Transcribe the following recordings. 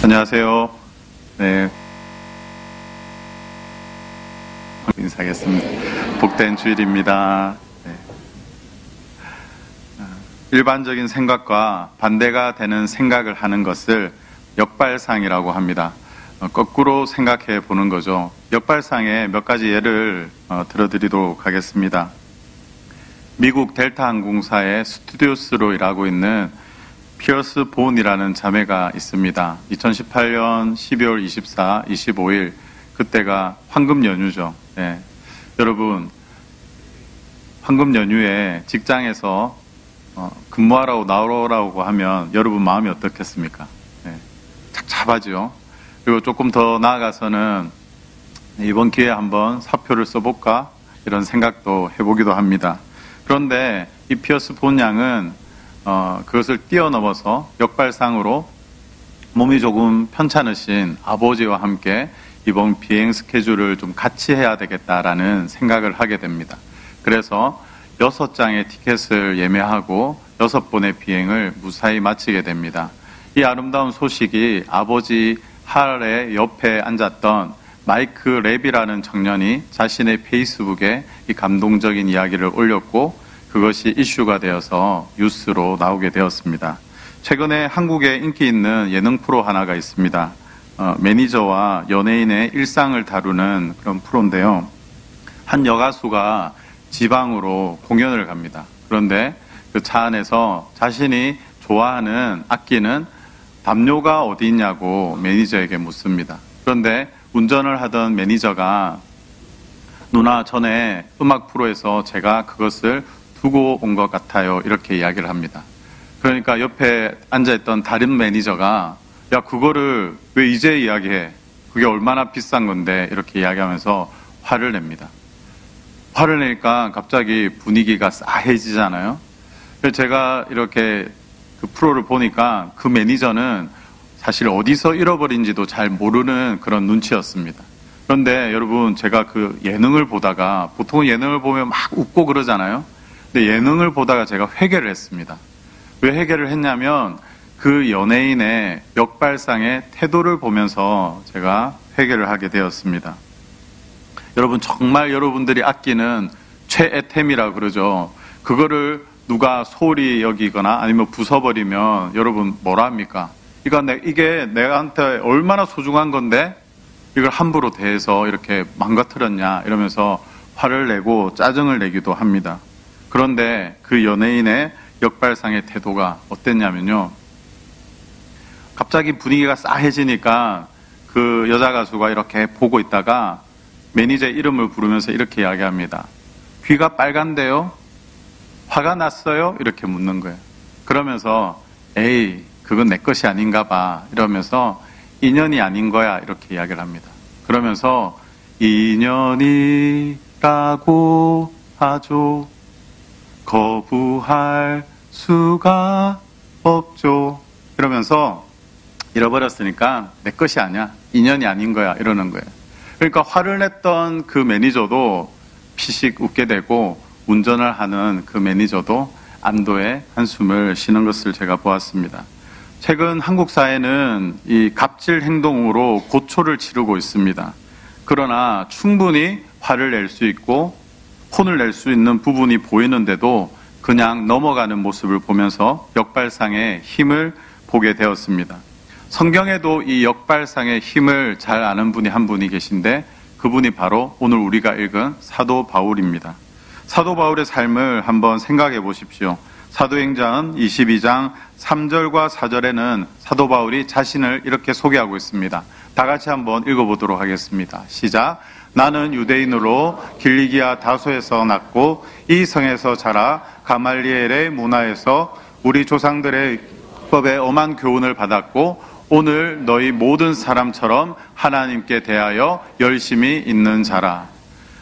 안녕하세요. 네. 인사하겠습니다. 복된 주일입니다. 네. 일반적인 생각과 반대가 되는 생각을 하는 것을 역발상이라고 합니다. 거꾸로 생각해 보는 거죠. 역발상의 몇 가지 예를 들어드리도록 하겠습니다. 미국 델타 항공사의 스튜디오스로 일하고 있는 피어스 본이라는 자매가 있습니다. 2018년 12월 24, 25일 그때가 황금 연휴죠. 네. 여러분, 황금 연휴에 직장에서 근무하라고 나오라고 하면 여러분 마음이 어떻겠습니까? 네. 착잡하죠. 그리고 조금 더 나아가서는 이번 기회에 한번 사표를 써볼까? 이런 생각도 해보기도 합니다. 그런데 이 피어스 본 양은 그것을 뛰어넘어서 역발상으로 몸이 조금 편찮으신 아버지와 함께 이번 비행 스케줄을 좀 같이 해야 되겠다라는 생각을 하게 됩니다. 그래서 6장의 티켓을 예매하고 6번의 비행을 무사히 마치게 됩니다. 이 아름다운 소식이 아버지 할의 옆에 앉았던 마이크 랩이라는 청년이 자신의 페이스북에 이 감동적인 이야기를 올렸고 그것이 이슈가 되어서 뉴스로 나오게 되었습니다. 최근에 한국에 인기 있는 예능 프로 하나가 있습니다. 매니저와 연예인의 일상을 다루는 그런 프로인데요. 한 여가수가 지방으로 공연을 갑니다. 그런데 그 차 안에서 자신이 좋아하는 악기는 담요가 어디 있냐고 매니저에게 묻습니다. 그런데 운전을 하던 매니저가 누나 전에 음악 프로에서 제가 그것을 두고 온 것 같아요. 이렇게 이야기를 합니다. 그러니까 옆에 앉아있던 다른 매니저가 야 그거를 왜 이제 이야기해? 그게 얼마나 비싼 건데 이렇게 이야기하면서 화를 냅니다. 화를 내니까 갑자기 분위기가 싸해지잖아요. 제가 이렇게 그 프로를 보니까 그 매니저는 사실 어디서 잃어버린지도 잘 모르는 그런 눈치였습니다. 그런데 여러분 제가 그 예능을 보다가 보통 예능을 보면 막 웃고 그러잖아요. 근데 예능을 보다가 제가 회개를 했습니다. 왜 회개를 했냐면 그 연예인의 역발상의 태도를 보면서 제가 회개를 하게 되었습니다. 여러분 정말 여러분들이 아끼는 최애템이라고 그러죠. 그거를 누가 소홀히 여기거나 아니면 부숴버리면 여러분 뭐라 합니까? 이게 내한테 얼마나 소중한 건데 이걸 함부로 대해서 이렇게 망가뜨렸냐 이러면서 화를 내고 짜증을 내기도 합니다. 그런데 그 연예인의 역발상의 태도가 어땠냐면요. 갑자기 분위기가 싸해지니까 그 여자 가수가 이렇게 보고 있다가 매니저의 이름을 부르면서 이렇게 이야기합니다. 귀가 빨간데요? 화가 났어요? 이렇게 묻는 거예요. 그러면서 에이 그건 내 것이 아닌가 봐 이러면서 인연이 아닌 거야 이렇게 이야기를 합니다. 그러면서 인연이라고 하죠. 거부할 수가 없죠. 이러면서 잃어버렸으니까 내 것이 아니야. 인연이 아닌 거야. 이러는 거예요. 그러니까 화를 냈던 그 매니저도 피식 웃게 되고 운전을 하는 그 매니저도 안도의 한숨을 쉬는 것을 제가 보았습니다. 최근 한국 사회는 이 갑질 행동으로 고초를 치르고 있습니다. 그러나 충분히 화를 낼 수 있고 혼을 낼 수 있는 부분이 보이는데도 그냥 넘어가는 모습을 보면서 역발상의 힘을 보게 되었습니다. 성경에도 이 역발상의 힘을 잘 아는 분이 한 분이 계신데 그분이 바로 오늘 우리가 읽은 사도 바울입니다. 사도 바울의 삶을 한번 생각해 보십시오. 사도행전 22장 3절과 4절에는 사도 바울이 자신을 이렇게 소개하고 있습니다. 다 같이 한번 읽어보도록 하겠습니다. 시작. 나는 유대인으로 길리기아 다소에서 났고 이 성에서 자라 가말리엘의 문화에서 우리 조상들의 율법에 엄한 교훈을 받았고 오늘 너희 모든 사람처럼 하나님께 대하여 열심히 있는 자라.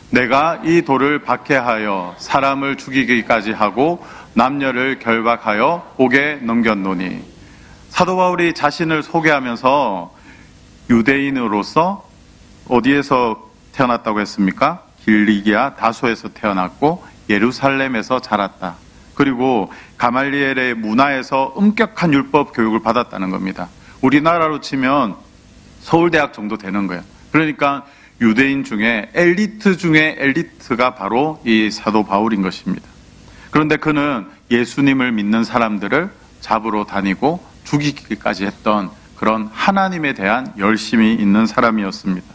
내가 이 돌을 박해하여 사람을 죽이기까지 하고 남녀를 결박하여 옥에 넘겼노니. 사도 바울이 자신을 소개하면서 유대인으로서 어디에서 태어났다고 했습니까? 길리기아 다소에서 태어났고 예루살렘에서 자랐다. 그리고 가말리엘의 문화에서 엄격한 율법 교육을 받았다는 겁니다. 우리나라로 치면 서울대학 정도 되는 거예요. 그러니까 유대인 중에 엘리트 중에 엘리트가 바로 이 사도 바울인 것입니다. 그런데 그는 예수님을 믿는 사람들을 잡으러 다니고 죽이기까지 했던 그런 하나님에 대한 열심이 있는 사람이었습니다.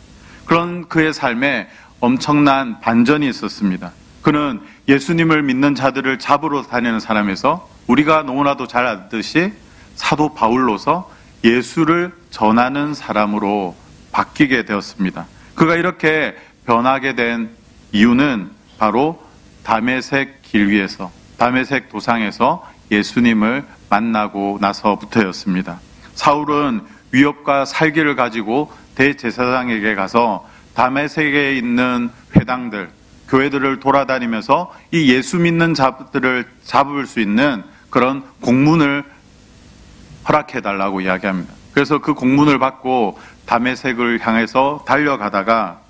그런 그의 삶에 엄청난 반전이 있었습니다. 그는 예수님을 믿는 자들을 잡으러 다니는 사람에서 우리가 너무나도 잘 알듯이 사도 바울로서 예수를 전하는 사람으로 바뀌게 되었습니다. 그가 이렇게 변하게 된 이유는 바로 다메섹 길 위에서, 다메섹 도상에서 예수님을 만나고 나서부터였습니다. 사울은 위협과 살기를 가지고 대제사장에게 가서 다메섹에 있는 회당들, 교회들을 돌아다니면서 이 예수 믿는 자들을 잡을 수 있는 그런 공문을 허락해달라고 이야기합니다. 그래서 그 공문을 받고 다메섹을 향해서 달려가다가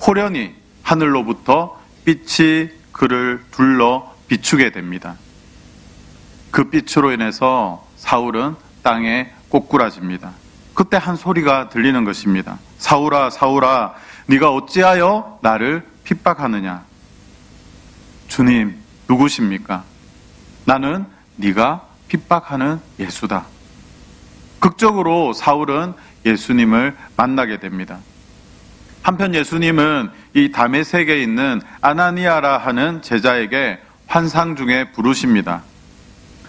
호련히 하늘로부터 빛이 그를 둘러 비추게 됩니다. 그 빛으로 인해서 사울은 땅에 꼬꾸라집니다. 그때 한 소리가 들리는 것입니다. 사울아, 사울아, 네가 어찌하여 나를 핍박하느냐? 주님, 누구십니까? 나는 네가 핍박하는 예수다. 극적으로 사울은 예수님을 만나게 됩니다. 한편 예수님은 이 다메섹에 있는 아나니아라 하는 제자에게 환상 중에 부르십니다.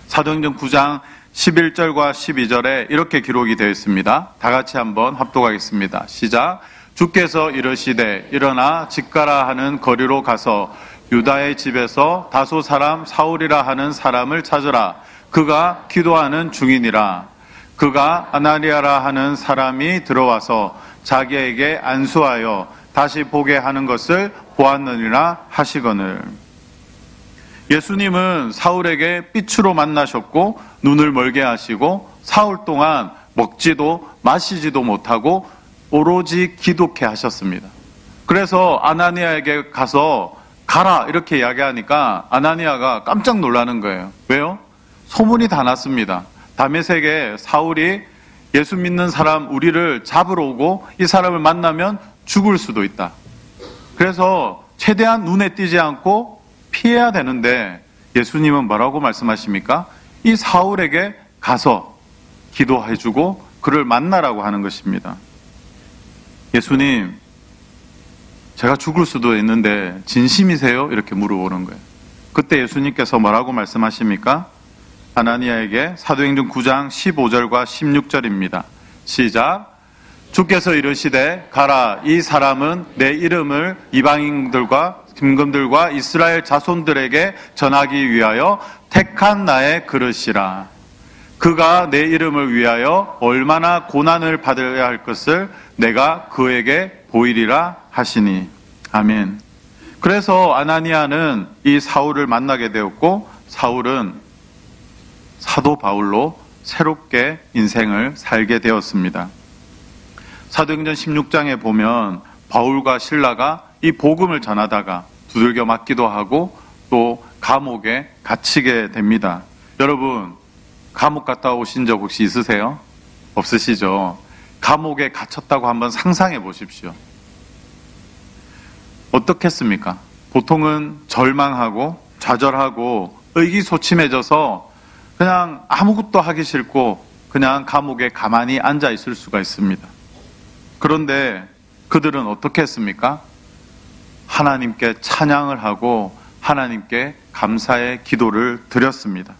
사도행전 9장 11절과 12절에 이렇게 기록이 되어 있습니다. 다 같이 한번 합독하겠습니다. 시작. 주께서 이르시되 일어나 집가라 하는 거리로 가서 유다의 집에서 다소 사람 사울이라 하는 사람을 찾으라. 그가 기도하는 중이니라. 그가 아나니아라 하는 사람이 들어와서 자기에게 안수하여 다시 보게 하는 것을 보았느니라 하시거늘. 예수님은 사울에게 빛으로 만나셨고 눈을 멀게 하시고 사흘 동안 먹지도 마시지도 못하고 오로지 기도케 하셨습니다. 그래서 아나니아에게 가서 가라 이렇게 이야기하니까 아나니아가 깜짝 놀라는 거예요. 왜요? 소문이 다 났습니다. 다메섹에 사울이 예수 믿는 사람 우리를 잡으러 오고 이 사람을 만나면 죽을 수도 있다. 그래서 최대한 눈에 띄지 않고 피해야 되는데 예수님은 뭐라고 말씀하십니까? 이 사울에게 가서 기도해주고 그를 만나라고 하는 것입니다. 예수님, 제가 죽을 수도 있는데 진심이세요? 이렇게 물어보는 거예요. 그때 예수님께서 뭐라고 말씀하십니까? 아나니아에게 사도행전 9장 15절과 16절입니다. 시작. 주께서 이르시되 가라. 이 사람은 내 이름을 이방인들과 김금들과 이스라엘 자손들에게 전하기 위하여 택한 나의 그릇이라. 그가 내 이름을 위하여 얼마나 고난을 받아야 할 것을 내가 그에게 보이리라 하시니. 아멘. 그래서 아나니아는 이 사울을 만나게 되었고 사울은 사도 바울로 새롭게 인생을 살게 되었습니다. 사도행전 16장에 보면 바울과 실라가 이 복음을 전하다가 두들겨 맞기도 하고 또 감옥에 갇히게 됩니다. 여러분, 감옥 갔다 오신 적 혹시 있으세요? 없으시죠? 감옥에 갇혔다고 한번 상상해 보십시오. 어떻겠습니까? 보통은 절망하고 좌절하고 의기소침해져서 그냥 아무것도 하기 싫고 그냥 감옥에 가만히 앉아 있을 수가 있습니다. 그런데 그들은 어떻게 했습니까? 하나님께 찬양을 하고 하나님께 감사의 기도를 드렸습니다.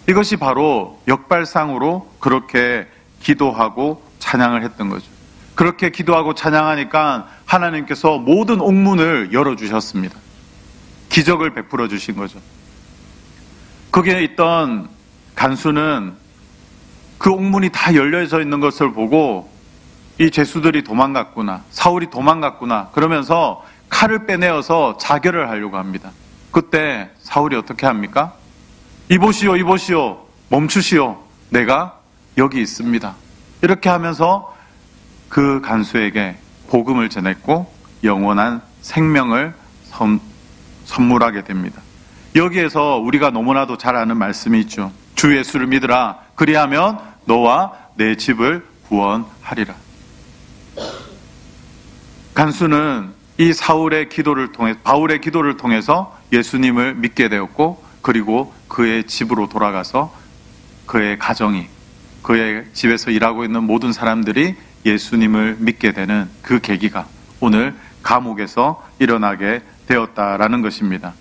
이것이 바로 역발상으로 그렇게 기도하고 찬양을 했던 거죠. 그렇게 기도하고 찬양하니까 하나님께서 모든 옥문을 열어주셨습니다. 기적을 베풀어 주신 거죠. 거기에 있던 간수는 그 옥문이 다 열려져 있는 것을 보고 이 죄수들이 도망갔구나, 사울이 도망갔구나 그러면서 칼을 빼내어서 자결을 하려고 합니다. 그때 사울이 어떻게 합니까? 이보시오, 이보시오, 멈추시오, 내가 여기 있습니다. 이렇게 하면서 그 간수에게 복음을 전했고 영원한 생명을 선물하게 됩니다. 여기에서 우리가 너무나도 잘 아는 말씀이 있죠. 주 예수를 믿으라. 그리하면 너와 내 집을 구원하리라. 간수는 이 바울의 기도를 통해서 예수님을 믿게 되었고, 그리고 그의 집으로 돌아가서 그의 가정이, 그의 집에서 일하고 있는 모든 사람들이 예수님을 믿게 되는 그 계기가 오늘 감옥에서 일어나게 되었다라는 것입니다.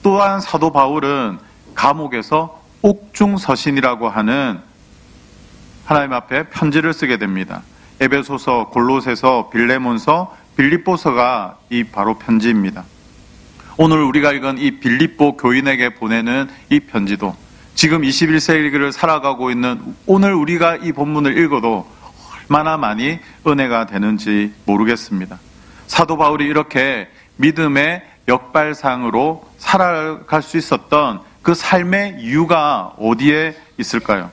또한 사도 바울은 감옥에서 옥중서신이라고 하는 하나님 앞에 편지를 쓰게 됩니다. 에베소서, 골로새서, 빌레몬서, 빌립보서가 이 바로 편지입니다. 오늘 우리가 읽은 이 빌립보 교인에게 보내는 이 편지도 지금 21세기를 살아가고 있는 오늘 우리가 이 본문을 읽어도 얼마나 많이 은혜가 되는지 모르겠습니다. 사도 바울이 이렇게 믿음의 역발상으로 살아갈 수 있었던 그 삶의 이유가 어디에 있을까요?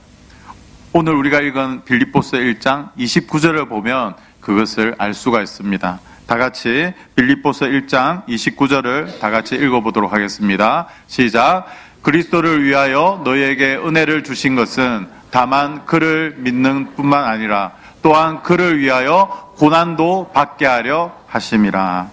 오늘 우리가 읽은 빌립보서 1장 29절을 보면 그것을 알 수가 있습니다. 다 같이 빌립보서 1장 29절을 다 같이 읽어보도록 하겠습니다. 시작. 그리스도를 위하여 너희에게 은혜를 주신 것은 다만 그를 믿는 뿐만 아니라 또한 그를 위하여 고난도 받게 하려 하심이라.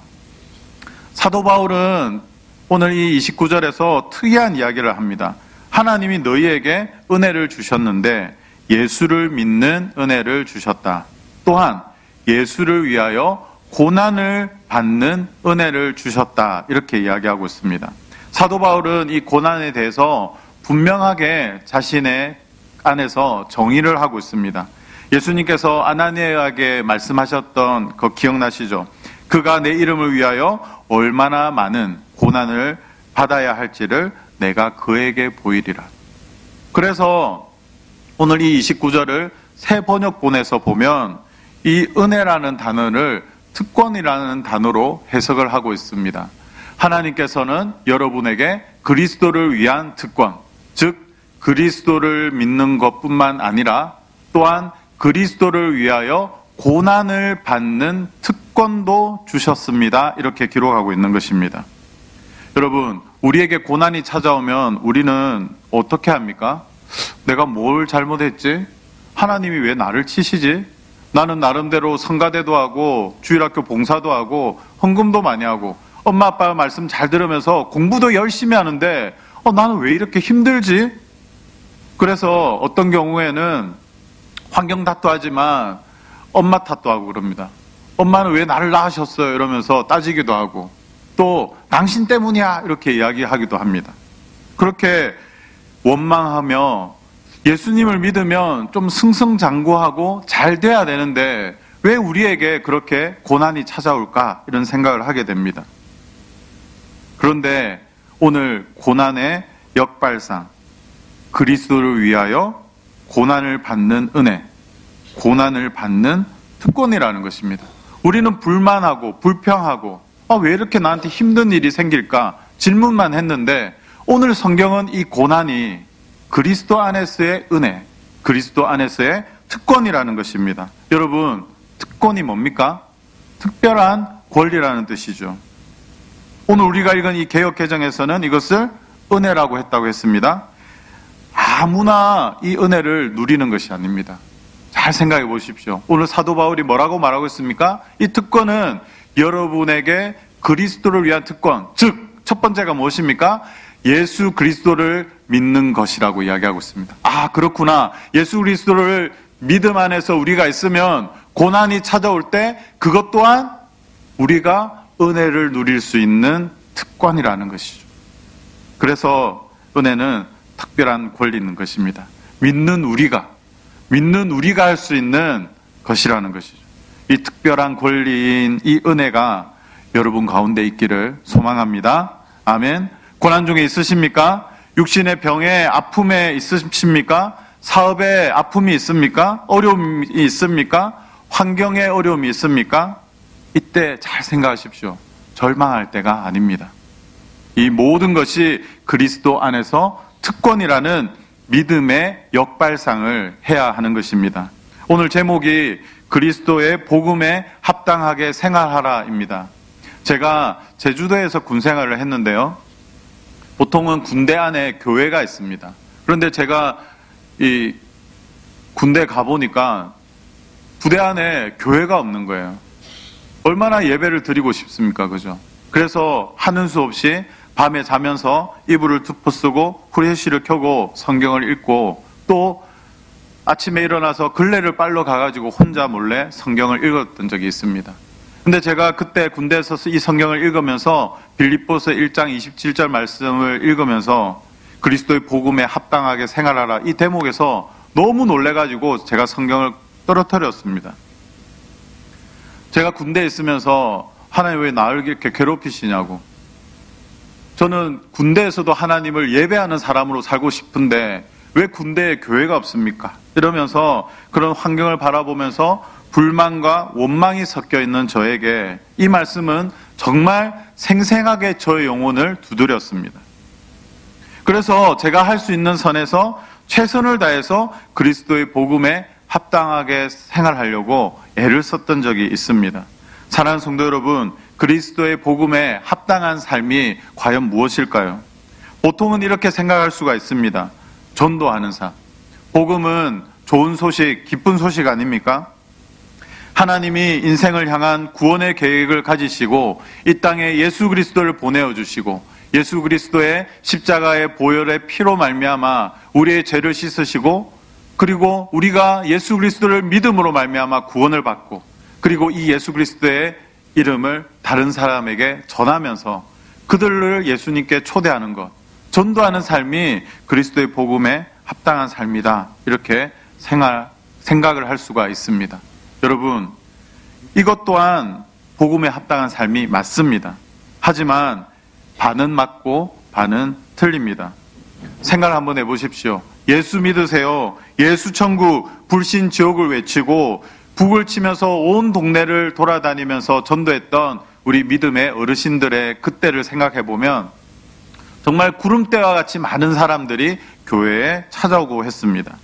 사도 바울은 오늘 이 29절에서 특이한 이야기를 합니다. 하나님이 너희에게 은혜를 주셨는데 예수를 믿는 은혜를 주셨다. 또한 예수를 위하여 고난을 받는 은혜를 주셨다. 이렇게 이야기하고 있습니다. 사도 바울은 이 고난에 대해서 분명하게 자신의 안에서 정의를 하고 있습니다. 예수님께서 아나니아에게 말씀하셨던 거 기억나시죠? 그가 내 이름을 위하여 얼마나 많은 고난을 받아야 할지를 내가 그에게 보이리라. 그래서 오늘 이 29절을 새 번역본에서 보면 이 은혜라는 단어를 특권이라는 단어로 해석을 하고 있습니다. 하나님께서는 여러분에게 그리스도를 위한 특권, 즉 그리스도를 믿는 것뿐만 아니라 또한 그리스도를 위하여 고난을 받는 특권도 주셨습니다. 이렇게 기록하고 있는 것입니다. 여러분, 우리에게 고난이 찾아오면 우리는 어떻게 합니까? 내가 뭘 잘못했지? 하나님이 왜 나를 치시지? 나는 나름대로 성가대도 하고 주일학교 봉사도 하고 헌금도 많이 하고 엄마 아빠 말씀 잘 들으면서 공부도 열심히 하는데 나는 왜 이렇게 힘들지? 그래서 어떤 경우에는 환경 탓도 하지만 엄마 탓도 하고 그럽니다. 엄마는 왜 나를 낳으셨어요? 이러면서 따지기도 하고 또 당신 때문이야 이렇게 이야기하기도 합니다. 그렇게 원망하며 예수님을 믿으면 좀 승승장구하고 잘 돼야 되는데 왜 우리에게 그렇게 고난이 찾아올까? 이런 생각을 하게 됩니다. 그런데 오늘 고난의 역발상, 그리스도를 위하여 고난을 받는 은혜, 고난을 받는 특권이라는 것입니다. 우리는 불만하고 불평하고 왜 이렇게 나한테 힘든 일이 생길까? 질문만 했는데 오늘 성경은 이 고난이 그리스도 안에서의 은혜, 그리스도 안에서의 특권이라는 것입니다. 여러분, 특권이 뭡니까? 특별한 권리라는 뜻이죠. 오늘 우리가 읽은 이 개역개정에서는 이것을 은혜라고 했다고 했습니다. 아무나 이 은혜를 누리는 것이 아닙니다. 잘 생각해 보십시오. 오늘 사도 바울이 뭐라고 말하고 있습니까? 이 특권은 여러분에게 그리스도를 위한 특권, 즉 첫 번째가 무엇입니까? 예수 그리스도를 믿는 것이라고 이야기하고 있습니다. 그렇구나. 예수 그리스도를 믿음 안에서 우리가 있으면 고난이 찾아올 때 그것 또한 우리가 은혜를 누릴 수 있는 특권이라는 것이죠. 그래서 은혜는 특별한 권리인 것입니다. 믿는 우리가 할 수 있는 것이라는 것이죠. 이 특별한 권리인 이 은혜가 여러분 가운데 있기를 소망합니다. 아멘. 고난 중에 있으십니까? 육신의 병에 아픔에 있으십니까? 사업에 아픔이 있습니까? 어려움이 있습니까? 환경에 어려움이 있습니까? 이때 잘 생각하십시오. 절망할 때가 아닙니다. 이 모든 것이 그리스도 안에서 특권이라는 믿음의 역발상을 해야 하는 것입니다. 오늘 제목이 그리스도의 복음에 합당하게 생활하라입니다. 제가 제주도에서 군 생활을 했는데요. 보통은 군대 안에 교회가 있습니다. 그런데 제가 이 군대 가보니까 부대 안에 교회가 없는 거예요. 얼마나 예배를 드리고 싶습니까? 그죠? 그래서 하는 수 없이 밤에 자면서 이불을 덮어쓰고 후레쉬를 켜고 성경을 읽고 또 아침에 일어나서 걸레를 빨러 가가지고 혼자 몰래 성경을 읽었던 적이 있습니다. 근데 제가 그때 군대에서 이 성경을 읽으면서 빌립보서 1장 27절 말씀을 읽으면서 그리스도의 복음에 합당하게 생활하라 이 대목에서 너무 놀래가지고 제가 성경을 떨어뜨렸습니다. 제가 군대에 있으면서 하나님 왜 나를 이렇게 괴롭히시냐고. 저는 군대에서도 하나님을 예배하는 사람으로 살고 싶은데 왜 군대에 교회가 없습니까? 이러면서 그런 환경을 바라보면서 불만과 원망이 섞여 있는 저에게 이 말씀은 정말 생생하게 저의 영혼을 두드렸습니다. 그래서 제가 할 수 있는 선에서 최선을 다해서 그리스도의 복음에 합당하게 생활하려고 애를 썼던 적이 있습니다. 사랑하는 성도 여러분, 그리스도의 복음에 합당한 삶이 과연 무엇일까요? 보통은 이렇게 생각할 수가 있습니다. 전도하는 삶. 복음은 좋은 소식, 기쁜 소식 아닙니까? 하나님이 인생을 향한 구원의 계획을 가지시고 이 땅에 예수 그리스도를 보내어 주시고 예수 그리스도의 십자가의 보혈의 피로 말미암아 우리의 죄를 씻으시고 그리고 우리가 예수 그리스도를 믿음으로 말미암아 구원을 받고 그리고 이 예수 그리스도의 이름을 다른 사람에게 전하면서 그들을 예수님께 초대하는 것, 전도하는 삶이 그리스도의 복음에 합당한 삶이다. 이렇게 생각을 할 수가 있습니다. 여러분, 이것 또한 복음에 합당한 삶이 맞습니다. 하지만 반은 맞고 반은 틀립니다. 생각을 한번 해보십시오. 예수 믿으세요. 예수 천국, 불신 지옥을 외치고 북을 치면서 온 동네를 돌아다니면서 전도했던 우리 믿음의 어르신들의 그때를 생각해보면 정말 구름대와 같이 많은 사람들이 교회에 찾아오고 했습니다.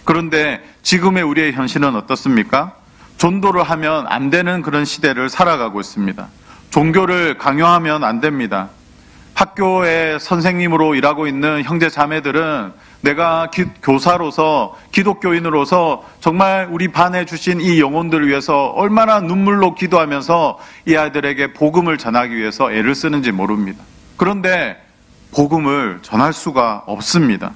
그런데 지금의 우리의 현실은 어떻습니까? 전도를 하면 안 되는 그런 시대를 살아가고 있습니다. 종교를 강요하면 안 됩니다. 학교에 선생님으로 일하고 있는 형제 자매들은 내가 교사로서 기독교인으로서 정말 우리 반에 주신 이 영혼들을 위해서 얼마나 눈물로 기도하면서 이 아이들에게 복음을 전하기 위해서 애를 쓰는지 모릅니다. 그런데 복음을 전할 수가 없습니다.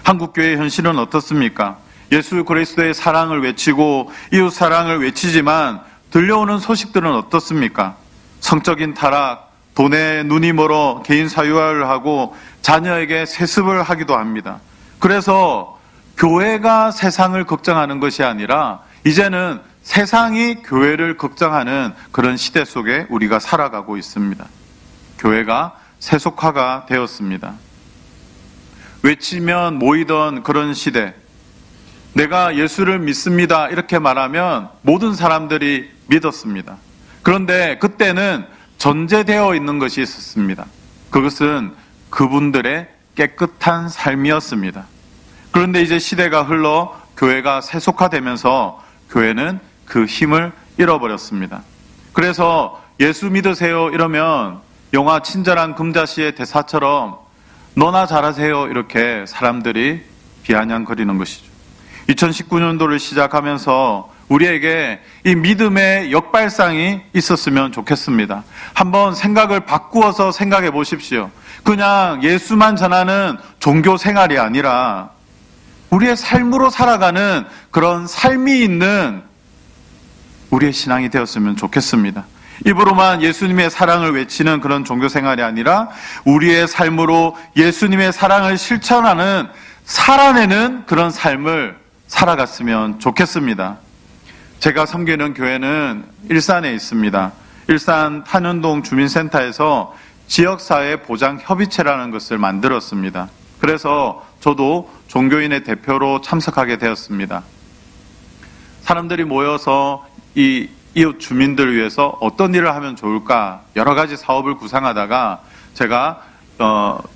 한국교회의 현실은 어떻습니까? 예수 그리스도의 사랑을 외치고 이웃 사랑을 외치지만 들려오는 소식들은 어떻습니까? 성적인 타락, 돈에 눈이 멀어 개인 사유화를 하고 자녀에게 세습을 하기도 합니다. 그래서 교회가 세상을 걱정하는 것이 아니라 이제는 세상이 교회를 걱정하는 그런 시대 속에 우리가 살아가고 있습니다. 교회가 세속화가 되었습니다. 외치면 모이던 그런 시대, 내가 예수를 믿습니다 이렇게 말하면 모든 사람들이 믿었습니다. 그런데 그때는 전제되어 있는 것이 있었습니다. 그것은 그분들의 깨끗한 삶이었습니다. 그런데 이제 시대가 흘러 교회가 세속화되면서 교회는 그 힘을 잃어버렸습니다. 그래서 예수 믿으세요 이러면 영화 친절한 금자씨의 대사처럼 너나 잘하세요 이렇게 사람들이 비아냥거리는 것이죠. 2019년도를 시작하면서 우리에게 이 믿음의 역발상이 있었으면 좋겠습니다. 한번 생각을 바꾸어서 생각해 보십시오. 그냥 예수만 전하는 종교 생활이 아니라 우리의 삶으로 살아가는 그런 삶이 있는 우리의 신앙이 되었으면 좋겠습니다. 입으로만 예수님의 사랑을 외치는 그런 종교 생활이 아니라 우리의 삶으로 예수님의 사랑을 실천하는 살아내는 그런 삶을 살아갔으면 좋겠습니다. 제가 섬기는 교회는 일산에 있습니다. 일산 탄현동 주민센터에서 지역사회 보장 협의체라는 것을 만들었습니다. 그래서 저도 종교인의 대표로 참석하게 되었습니다. 사람들이 모여서 이 이웃 주민들을 위해서 어떤 일을 하면 좋을까 여러 가지 사업을 구상하다가 제가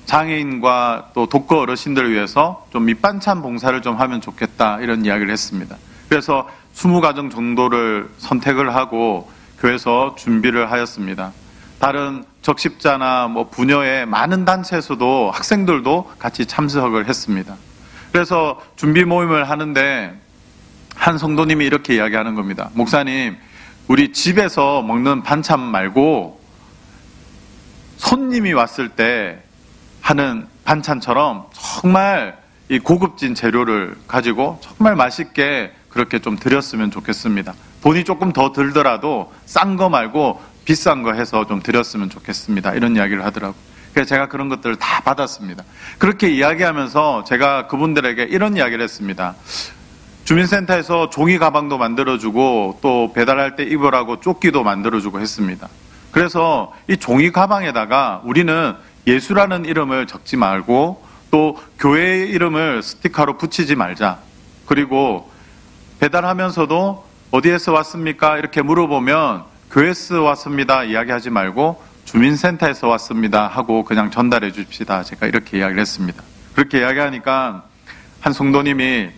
장애인과 또 독거 어르신들을 위해서 좀 밑반찬 봉사를 좀 하면 좋겠다 이런 이야기를 했습니다. 그래서 20가정 정도를 선택을 하고 교회에서 준비를 하였습니다. 다른 적십자나 부녀의 많은 단체에서도 학생들도 같이 참석을 했습니다. 그래서 준비 모임을 하는데 한 성도님이 이렇게 이야기하는 겁니다. 목사님, 우리 집에서 먹는 반찬 말고 손님이 왔을 때 하는 반찬처럼 정말 이 고급진 재료를 가지고 정말 맛있게 그렇게 좀 드렸으면 좋겠습니다. 돈이 조금 더 들더라도 싼 거 말고 비싼 거 해서 좀 드렸으면 좋겠습니다. 이런 이야기를 하더라고요. 그래서 제가 그런 것들을 다 받았습니다. 그렇게 이야기하면서 제가 그분들에게 이런 이야기를 했습니다. 주민센터에서 종이 가방도 만들어주고 또 배달할 때 입으라고 조끼도 만들어주고 했습니다. 그래서 이 종이 가방에다가 우리는 예수라는 이름을 적지 말고 또 교회의 이름을 스티커로 붙이지 말자. 그리고 배달하면서도 어디에서 왔습니까? 이렇게 물어보면 교회에서 왔습니다 이야기하지 말고 주민센터에서 왔습니다 하고 그냥 전달해 줍시다. 제가 이렇게 이야기를 했습니다. 그렇게 이야기하니까 한 성도님이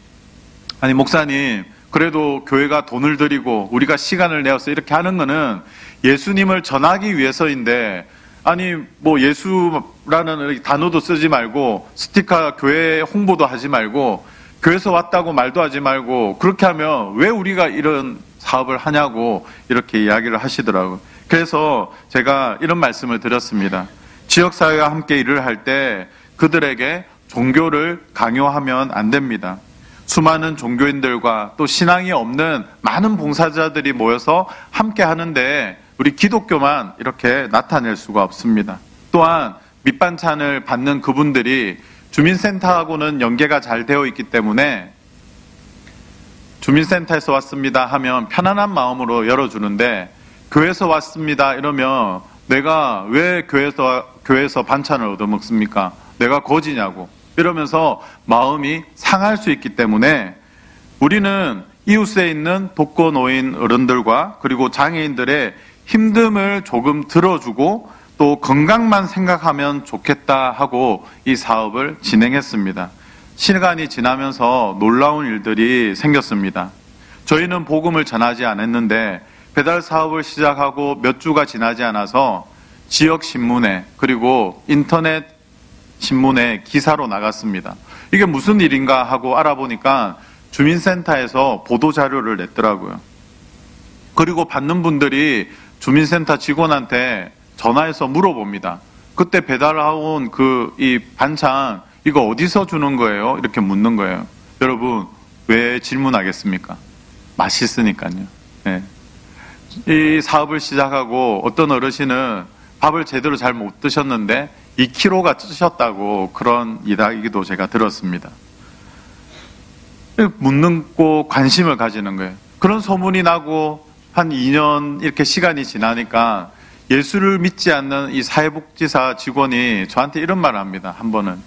아니 목사님, 그래도 교회가 돈을 들이고 우리가 시간을 내어서 이렇게 하는 거는 예수님을 전하기 위해서인데 아니 뭐 예수라는 단어도 쓰지 말고 스티커 교회 홍보도 하지 말고 교회에서 왔다고 말도 하지 말고 그렇게 하면 왜 우리가 이런 사업을 하냐고 이렇게 이야기를 하시더라고요. 그래서 제가 이런 말씀을 드렸습니다. 지역사회와 함께 일을 할 때 그들에게 종교를 강요하면 안 됩니다. 수많은 종교인들과 또 신앙이 없는 많은 봉사자들이 모여서 함께 하는데 우리 기독교만 이렇게 나타낼 수가 없습니다. 또한 밑반찬을 받는 그분들이 주민센터하고는 연계가 잘 되어 있기 때문에 주민센터에서 왔습니다 하면 편안한 마음으로 열어주는데 교회에서 왔습니다 이러면 내가 왜 교회에서 반찬을 얻어먹습니까? 내가 거지냐고 이러면서 마음이 상할 수 있기 때문에 우리는 이웃에 있는 독거노인 어른들과 그리고 장애인들의 힘듦을 조금 들어주고 또 건강만 생각하면 좋겠다 하고 이 사업을 진행했습니다. 시간이 지나면서 놀라운 일들이 생겼습니다. 저희는 복음을 전하지 않았는데 배달 사업을 시작하고 몇 주가 지나지 않아서 지역 신문에 그리고 인터넷 신문에 기사로 나갔습니다. 이게 무슨 일인가 하고 알아보니까 주민센터에서 보도자료를 냈더라고요. 그리고 받는 분들이 주민센터 직원한테 전화해서 물어봅니다. 그때 배달해온 이 반찬 이거 어디서 주는 거예요? 이렇게 묻는 거예요. 여러분 왜 질문하겠습니까? 맛있으니까요. 네. 이 사업을 시작하고 어떤 어르신은 밥을 제대로 잘 못 드셨는데 2kg가 찌셨다고 그런 이야기도 제가 들었습니다. 묻고 관심을 가지는 거예요. 그런 소문이 나고 한 2년 이렇게 시간이 지나니까 예수를 믿지 않는 이 사회복지사 직원이 저한테 이런 말을 합니다. 한 번은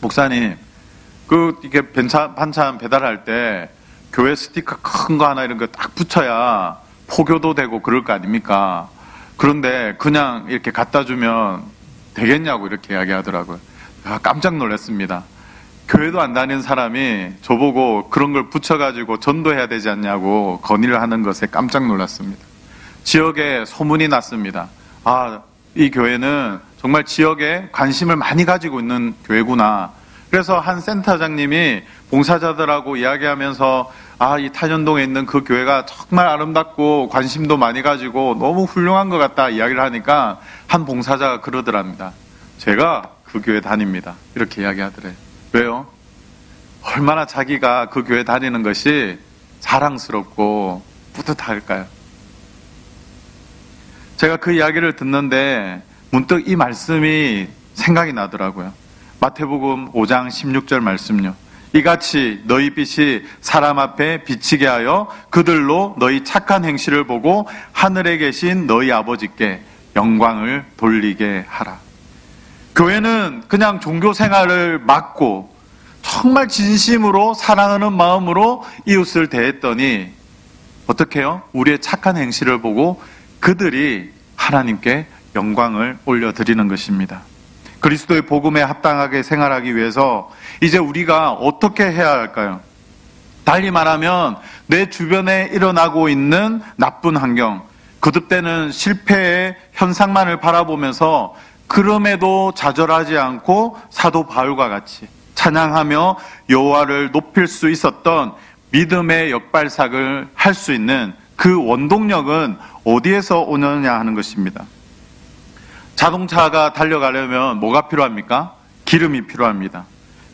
목사님, 이게 반찬 배달할 때 교회 스티커 큰 거 하나 이런 거 딱 붙여야 포교도 되고 그럴 거 아닙니까? 그런데 그냥 이렇게 갖다 주면 되겠냐고 이렇게 이야기하더라고요. 깜짝 놀랐습니다. 교회도 안 다니는 사람이 저보고 그런 걸 붙여가지고 전도해야 되지 않냐고 건의를 하는 것에 깜짝 놀랐습니다. 지역에 소문이 났습니다. 이 교회는 정말 지역에 관심을 많이 가지고 있는 교회구나. 그래서 한 센터장님이 봉사자들하고 이야기하면서 이 탄현동에 있는 그 교회가 정말 아름답고 관심도 많이 가지고 너무 훌륭한 것 같다 이야기를 하니까 한 봉사자가 그러더랍니다. 제가 그 교회 다닙니다. 이렇게 이야기하더래요. 왜요? 얼마나 자기가 그 교회 다니는 것이 자랑스럽고 뿌듯할까요? 제가 그 이야기를 듣는데 문득 이 말씀이 생각이 나더라고요. 마태복음 5장 16절 말씀요. 이같이 너희 빛이 사람 앞에 비치게 하여 그들로 너희 착한 행실을 보고 하늘에 계신 너희 아버지께 영광을 돌리게 하라. 교회는 그냥 종교 생활을 맡고 정말 진심으로 사랑하는 마음으로 이웃을 대했더니 어떻게 해요? 우리의 착한 행실을 보고 그들이 하나님께 영광을 올려드리는 것입니다. 그리스도의 복음에 합당하게 생활하기 위해서 이제 우리가 어떻게 해야 할까요? 달리 말하면 내 주변에 일어나고 있는 나쁜 환경, 거듭되는 실패의 현상만을 바라보면서 그럼에도 좌절하지 않고 사도 바울과 같이 찬양하며 여호와를 높일 수 있었던 믿음의 역발상을 할 수 있는 그 원동력은 어디에서 오느냐 하는 것입니다. 자동차가 달려가려면 뭐가 필요합니까? 기름이 필요합니다.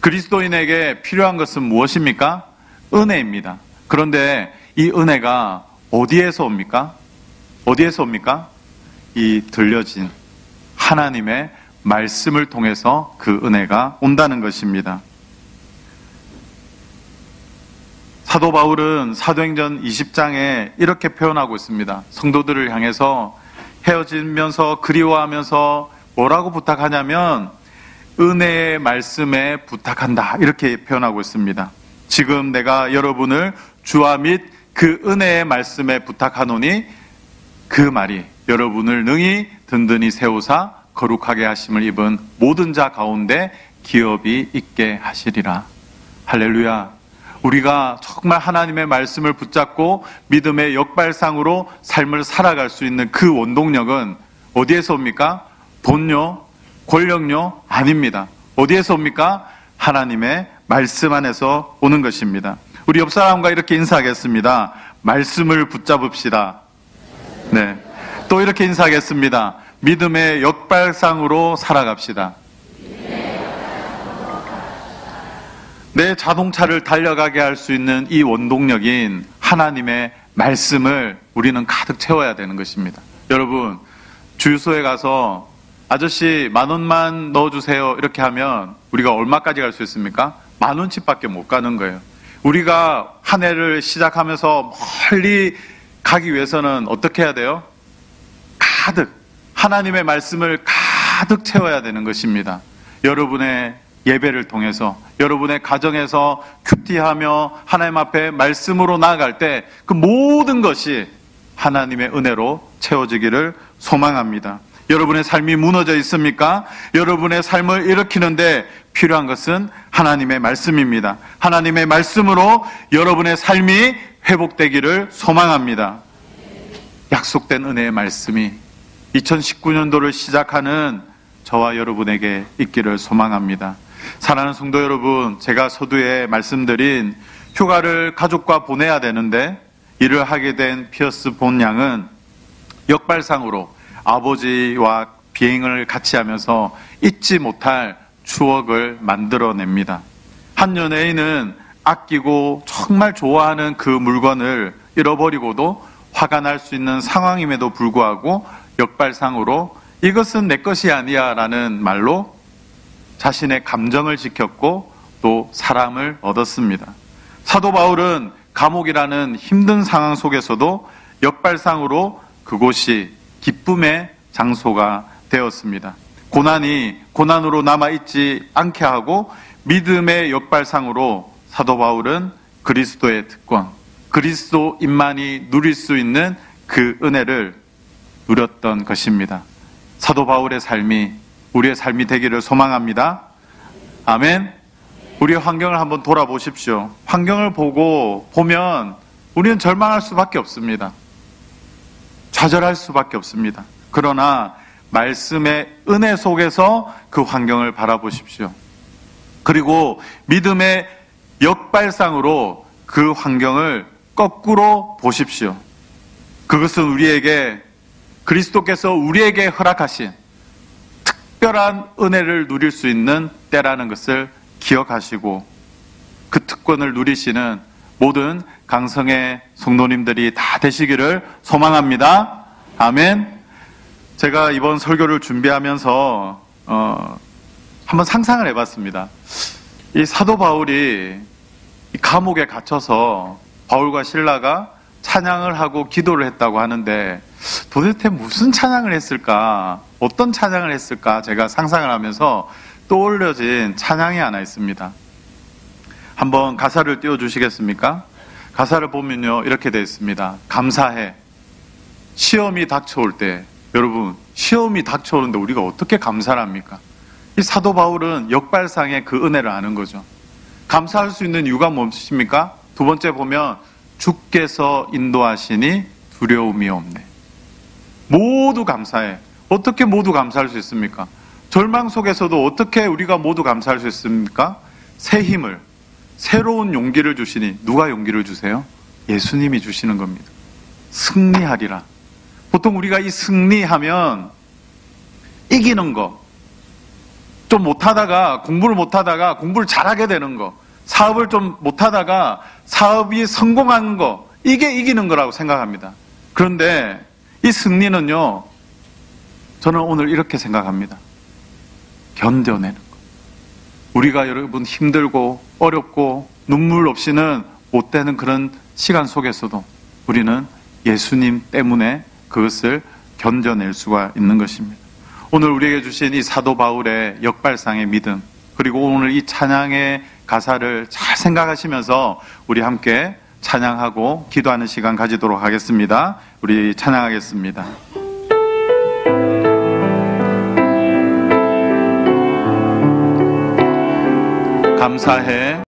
그리스도인에게 필요한 것은 무엇입니까? 은혜입니다. 그런데 이 은혜가 어디에서 옵니까? 어디에서 옵니까? 이 들려진 하나님의 말씀을 통해서 그 은혜가 온다는 것입니다. 사도 바울은 사도행전 20장에 이렇게 표현하고 있습니다. 성도들을 향해서 헤어지면서 그리워하면서 뭐라고 부탁하냐면 은혜의 말씀에 부탁한다, 이렇게 표현하고 있습니다. 지금 내가 여러분을 주와 및 그 은혜의 말씀에 부탁하노니 그 말이 여러분을 능히 든든히 세우사 거룩하게 하심을 입은 모든 자 가운데 기업이 있게 하시리라. 할렐루야. 우리가 정말 하나님의 말씀을 붙잡고 믿음의 역발상으로 삶을 살아갈 수 있는 그 원동력은 어디에서 옵니까? 돈요? 권력요? 아닙니다. 어디에서 옵니까? 하나님의 말씀 안에서 오는 것입니다. 우리 옆 사람과 이렇게 인사하겠습니다. 말씀을 붙잡읍시다. 네. 또 이렇게 인사하겠습니다. 믿음의 역발상으로 살아갑시다. 내 자동차를 달려가게 할 수 있는 이 원동력인 하나님의 말씀을 우리는 가득 채워야 되는 것입니다. 여러분, 주유소에 가서 아저씨 10,000원만 넣어주세요 이렇게 하면 우리가 얼마까지 갈 수 있습니까? 10,000원치밖에 못 가는 거예요. 우리가 한 해를 시작하면서 멀리 가기 위해서는 어떻게 해야 돼요? 가득 하나님의 말씀을 가득 채워야 되는 것입니다. 여러분의 예배를 통해서, 여러분의 가정에서 큐티하며 하나님 앞에 말씀으로 나아갈 때 그 모든 것이 하나님의 은혜로 채워지기를 소망합니다. 여러분의 삶이 무너져 있습니까? 여러분의 삶을 일으키는데 필요한 것은 하나님의 말씀입니다. 하나님의 말씀으로 여러분의 삶이 회복되기를 소망합니다. 약속된 은혜의 말씀이 2019년도를 시작하는 저와 여러분에게 있기를 소망합니다. 사랑하는 성도 여러분, 제가 서두에 말씀드린 휴가를 가족과 보내야 되는데 일을 하게 된 피어스 본 양은 역발상으로 아버지와 비행을 같이 하면서 잊지 못할 추억을 만들어냅니다. 한 연예인은 아끼고 정말 좋아하는 그 물건을 잃어버리고도 화가 날 수 있는 상황임에도 불구하고 역발상으로 이것은 내 것이 아니야 라는 말로 자신의 감정을 지켰고 또 사람을 얻었습니다. 사도 바울은 감옥이라는 힘든 상황 속에서도 역발상으로 그곳이 기쁨의 장소가 되었습니다. 고난이 고난으로 남아있지 않게 하고 믿음의 역발상으로 사도 바울은 그리스도의 특권, 그리스도인만이 누릴 수 있는 그 은혜를 누렸던 것입니다. 사도 바울의 삶이 우리의 삶이 되기를 소망합니다. 아멘. 우리의 환경을 한번 돌아보십시오. 환경을 보면 우리는 절망할 수밖에 없습니다. 좌절할 수밖에 없습니다. 그러나 말씀의 은혜 속에서 그 환경을 바라보십시오. 그리고 믿음의 역발상으로 그 환경을 거꾸로 보십시오. 그것은 우리에게 그리스도께서 우리에게 허락하신 특별한 은혜를 누릴 수 있는 때라는 것을 기억하시고 그 특권을 누리시는 모든 강성의 성도님들이 다 되시기를 소망합니다. 아멘. 제가 이번 설교를 준비하면서 한번 상상을 해봤습니다. 이 사도 바울이 이 감옥에 갇혀서 바울과 실라가 찬양을 하고 기도를 했다고 하는데 도대체 무슨 찬양을 했을까? 어떤 찬양을 했을까? 제가 상상을 하면서 떠올려진 찬양이 하나 있습니다. 한번 가사를 띄워주시겠습니까? 가사를 보면요 이렇게 되어 있습니다. 감사해. 시험이 닥쳐올 때, 여러분 시험이 닥쳐오는데 우리가 어떻게 감사를 합니까? 이 사도 바울은 역발상의 그 은혜를 아는 거죠. 감사할 수 있는 이유가 무엇입니까? 두 번째 보면 주께서 인도하시니 두려움이 없네. 모두 감사해. 어떻게 모두 감사할 수 있습니까? 절망 속에서도 어떻게 우리가 모두 감사할 수 있습니까? 새 힘을, 새로운 용기를 주시니 누가 용기를 주세요? 예수님이 주시는 겁니다. 승리하리라. 보통 우리가 이 승리하면 이기는 거, 좀 못하다가 공부를 잘하게 되는 거, 사업을 좀 못하다가 사업이 성공하는 거, 이게 이기는 거라고 생각합니다. 그런데 이 승리는요, 저는 오늘 이렇게 생각합니다. 견뎌내는 거. 우리가 여러분 힘들고 어렵고 눈물 없이는 못 되는 그런 시간 속에서도 우리는 예수님 때문에 그것을 견뎌낼 수가 있는 것입니다. 오늘 우리에게 주신 이 사도 바울의 역발상의 믿음, 그리고 오늘 이 찬양의 가사를 잘 생각하시면서 우리 함께 찬양하고 기도하는 시간 가지도록 하겠습니다. 우리 찬양하겠습니다. 감사해